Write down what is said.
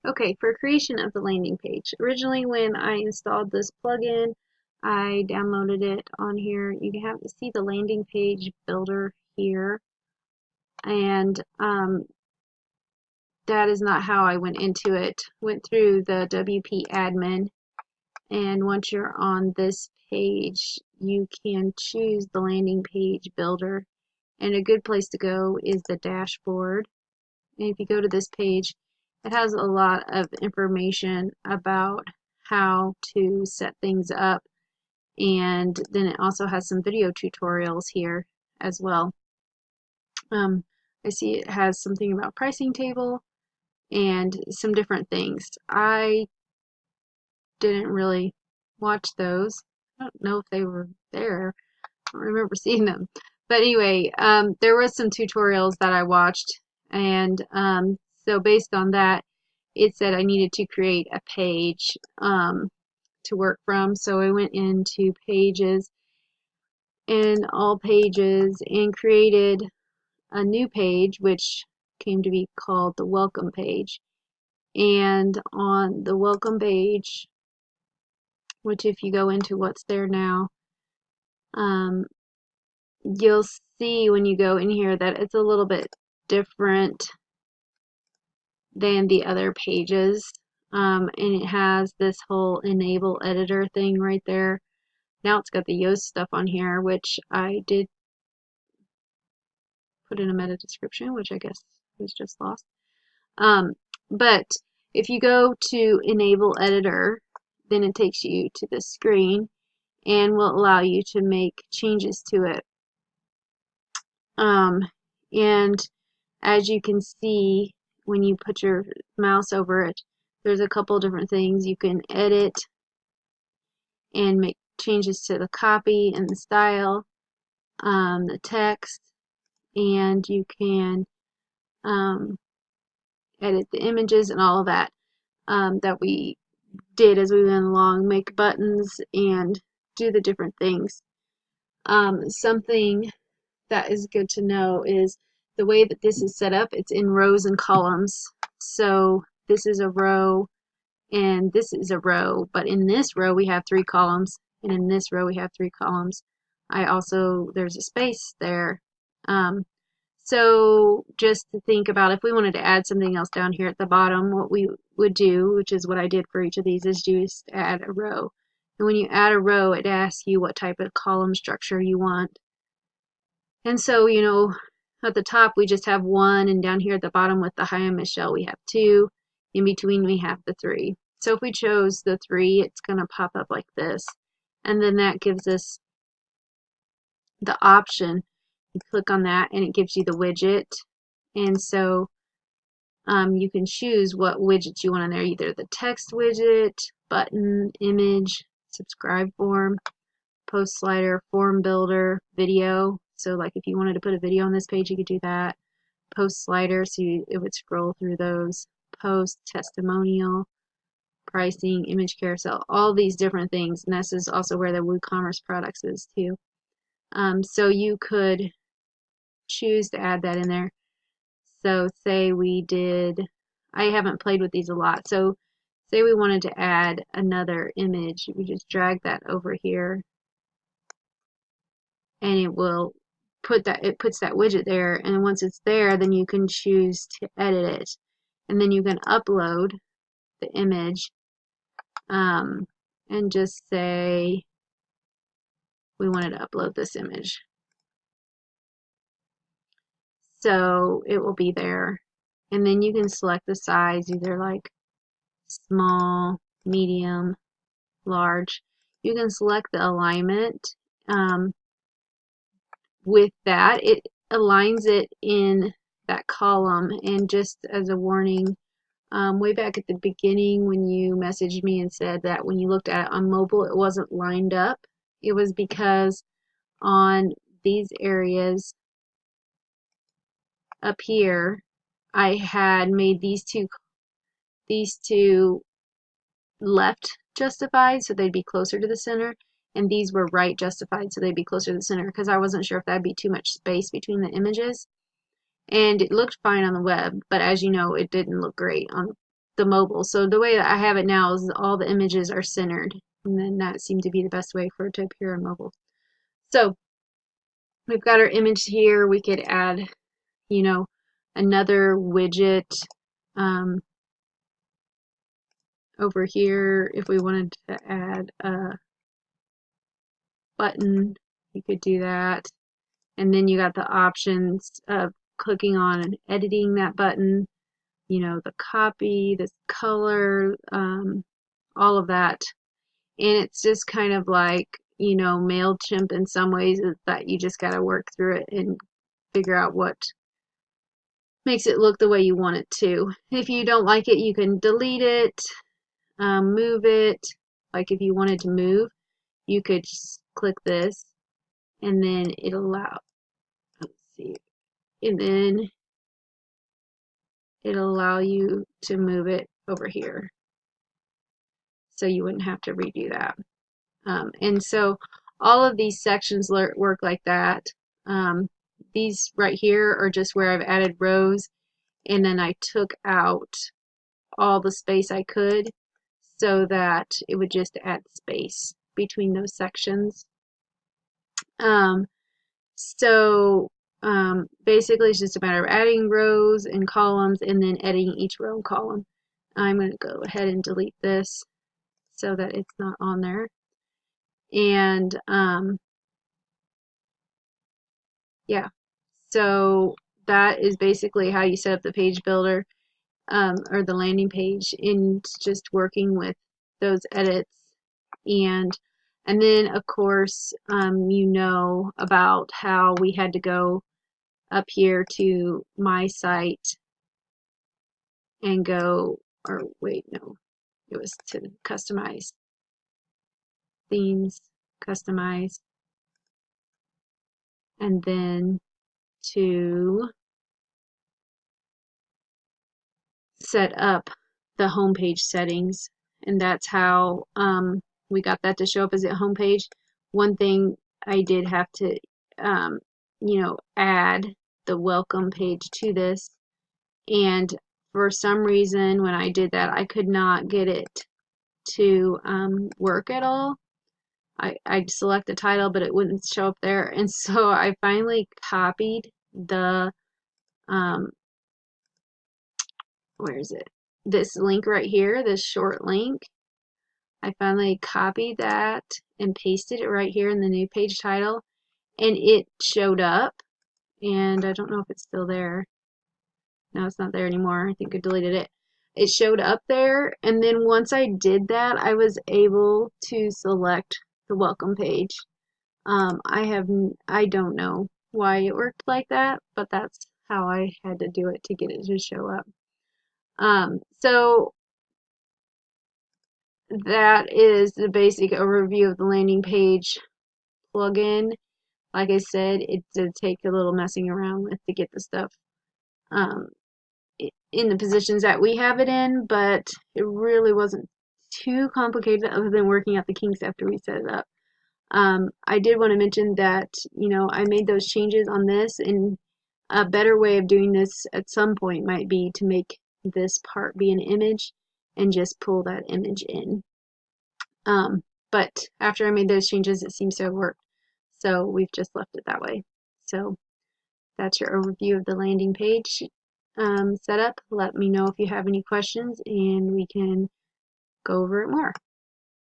Okay, for creation of the landing page. Originally when I installed this plugin, I downloaded it on here. You can have to see the landing page builder here. And that is not how I went into it. Went through the WP admin, and once you're on this page, you can choose the landing page builder. And a good place to go is the dashboard. And if you go to this page, it has a lot of information about how to set things up, and then it also has some video tutorials here as well. I see it has something about pricing table and some different things. I didn't really watch those. I don't know if they were there. I don't remember seeing them. But anyway, there was some tutorials that I watched, and so based on that, it said I needed to create a page to work from. So I went into pages and all pages and created a new page, which came to be called the welcome page. And on the welcome page, which if you go into what's there now, um, you'll see when you go in here that it's a little bit different than the other pages. And it has this whole enable editor thing right there. Now it's got the Yoast stuff on here, which I did put in a meta description, which I guess was just lost. But if you go to enable editor, then it takes you to this screen and will allow you to make changes to it. And as you can see, when you put your mouse over it, there's a couple different things. You can edit and make changes to the copy and the style, the text, and you can edit the images and all of that that we did as we went along, make buttons and do the different things. Something that is good to know is the way that this is set up, it's in rows and columns. So this is a row and this is a row, but in this row we have 3 columns, and in this row we have 3 columns. There's a space there. So just to think about, if we wanted to add something else down here at the bottom, what we would do, which is what I did for each of these, is just add a row. And when you add a row, it asks you what type of column structure you want. And so, at the top we just have 1, and down here at the bottom with the hi, I'm Michelle, we have 2. In between we have the 3. So if we chose the 3, it's going to pop up like this. And then that gives us the option. You click on that and it gives you the widget. And so you can choose what widgets you want in there, either the text widget, button, image, subscribe form, post slider, form builder, video. So like if you wanted to put a video on this page, you could do that. Post slider, so it would scroll through those. Post, testimonial, pricing, image carousel, all these different things. And this is also where the WooCommerce products is too. So you could choose to add that in there. So say we did, I haven't played with these a lot, so say we wanted to add another image, we just drag that over here and it will it puts that widget there, and once it's there then you can choose to edit it, and then you can upload the image and just say we wanted to upload this image. So it will be there, and then you can select the size, either like small, medium, large. You can select the alignment. With that, it aligns it in that column. And just as a warning, way back at the beginning when you messaged me and said that when you looked at it on mobile it wasn't lined up, it was because on these areas up here I had made these two left justified, so they'd be closer to the center, and these were right justified, so they'd be closer to the center, because I wasn't sure if that'd be too much space between the images. And it looked fine on the web, but as you know, it didn't look great on the mobile. So the way that I have it now is all the images are centered, and then that seemed to be the best way for it to appear on mobile. So we've got our image here. We could add, you know, another widget over here. If we wanted to add a button, you could do that. And then you got the options of clicking on and editing that button, you know, the copy, the color, all of that. And it's just kind of like, you know, MailChimp in some ways, is that you just got to work through it and figure out what makes it look the way you want it to. If you don't like it, you can delete it, move it. Like if you wanted to move, you could just click this and then it'll allow, let's see, and then it'll allow you to move it over here. So you wouldn't have to redo that. And so all of these sections work like that. These right here are just where I've added rows, and then I took out all the space I could so that it would just add space between those sections. So basically it's just a matter of adding rows and columns and then editing each row and column. I'm going to go ahead and delete this so that it's not on there. And yeah, so that is basically how you set up the page builder or the landing page, in just working with those edits. And then of course you know about how we had to go up here to my site and go, or wait, no, it was to customize themes, customize, and then to set up the homepage settings, and that's how we got that to show up as a homepage. One thing I did have to, you know, add the welcome page to this, and for some reason when I did that, I could not get it to work at all. I'd select the title, but it wouldn't show up there, and so I finally copied the where is it? This link right here, this short link. I finally copied that and pasted it right here in the new page title, and it showed up. And I don't know if it's still there. No, it's not there anymore. I think I deleted it. It showed up there, and then once I did that, I was able to select the welcome page. I don't know why it worked like that, but that's how I had to do it to get it to show up. So that is the basic overview of the landing page plugin. Like I said, it did take a little messing around with to get the stuff in the positions that we have it in, but it really wasn't too complicated other than working out the kinks after we set it up. I did want to mention that, you know, I made those changes on this, and a better way of doing this at some point might be to make this part be an image and just pull that image in. But after I made those changes, it seems to have worked. So we've just left it that way. So that's your overview of the landing page setup. Let me know if you have any questions and we can go over it more.